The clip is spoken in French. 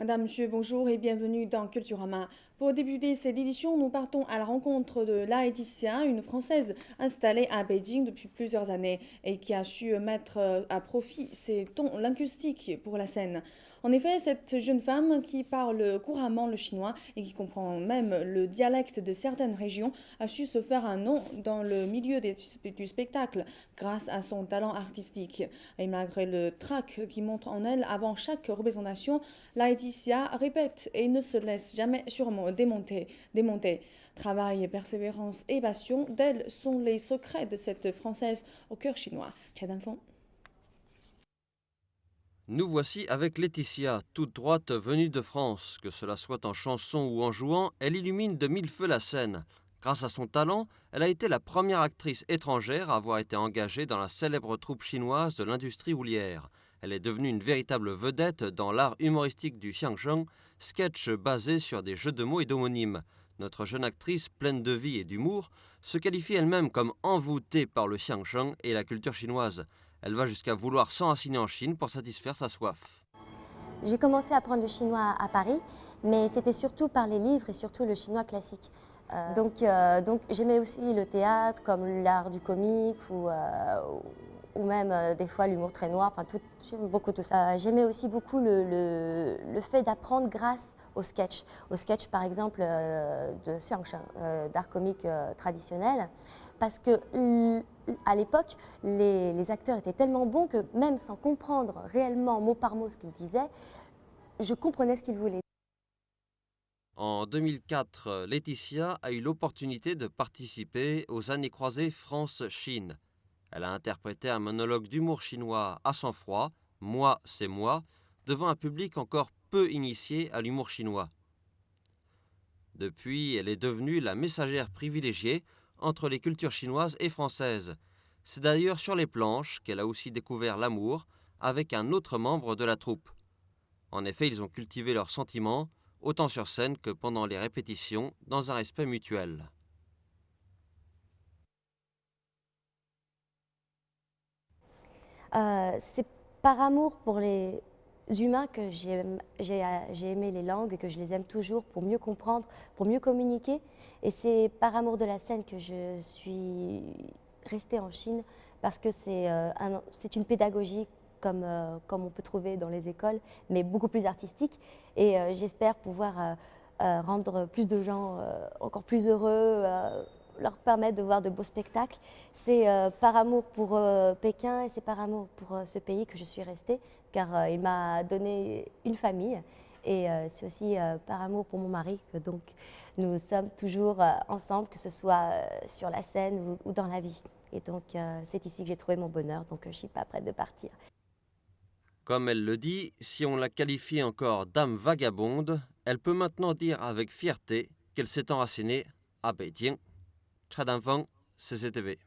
Madame, Monsieur, bonjour et bienvenue dans Culturama. Pour débuter cette édition, nous partons à la rencontre de Laetitia, une Française installée à Beijing depuis plusieurs années et qui a su mettre à profit ses tons linguistiques pour la scène. En effet, cette jeune femme qui parle couramment le chinois et qui comprend même le dialecte de certaines régions a su se faire un nom dans le milieu du spectacle grâce à son talent artistique. Et malgré le trac qui monte en elle avant chaque représentation, Laetitia répète et ne se laisse jamais sûrement démonter. Travail, persévérance et passion, d'elle sont les secrets de cette Française au cœur chinois. Chad Infant. Nous voici avec Laetitia, toute droite venue de France. Que cela soit en chanson ou en jouant, elle illumine de mille feux la scène. Grâce à son talent, elle a été la première actrice étrangère à avoir été engagée dans la célèbre troupe chinoise de l'industrie houlière. Elle est devenue une véritable vedette dans l'art humoristique du xiangzheng, sketch basé sur des jeux de mots et d'homonymes. Notre jeune actrice, pleine de vie et d'humour, se qualifie elle-même comme envoûtée par le xiangzheng et la culture chinoise. Elle va jusqu'à vouloir s'enraciner en Chine pour satisfaire sa soif. J'ai commencé à apprendre le chinois à Paris, mais c'était surtout par les livres et surtout le chinois classique. Donc j'aimais aussi le théâtre, comme l'art du comique ou même des fois l'humour très noir. Enfin, j'aime beaucoup tout ça. J'aimais aussi beaucoup le fait d'apprendre grâce au sketch. Au sketch, par exemple, de xiangsheng, d'art comique traditionnel. Parce que à l'époque, les acteurs étaient tellement bons que même sans comprendre réellement mot par mot ce qu'ils disaient, je comprenais ce qu'ils voulaient. En 2004, Laetitia a eu l'opportunité de participer aux Années croisées France-Chine. Elle a interprété un monologue d'humour chinois à sang-froid, Moi, c'est moi, devant un public encore peu initié à l'humour chinois. Depuis, elle est devenue la messagère privilégiée entre les cultures chinoises et françaises. C'est d'ailleurs sur les planches qu'elle a aussi découvert l'amour avec un autre membre de la troupe. En effet, ils ont cultivé leurs sentiments, autant sur scène que pendant les répétitions, dans un respect mutuel. C'est par amour pour les humains que j'ai aimé les langues et que je les aime toujours pour mieux comprendre, pour mieux communiquer. Et c'est par amour de la scène que je suis restée en Chine parce que c'est une pédagogie comme on peut trouver dans les écoles, mais beaucoup plus artistique. Et j'espère pouvoir rendre plus de gens encore plus heureux, leur permettre de voir de beaux spectacles. C'est par amour pour Pékin et c'est par amour pour ce pays que je suis restée, car il m'a donné une famille. Et c'est aussi par amour pour mon mari que donc nous sommes toujours ensemble, que ce soit sur la scène ou dans la vie. Et donc c'est ici que j'ai trouvé mon bonheur, donc je ne suis pas prête de partir. Comme elle le dit, si on la qualifie encore d'âme vagabonde, elle peut maintenant dire avec fierté qu'elle s'est enracinée à Beijing. Cha Danfeng, CCTV.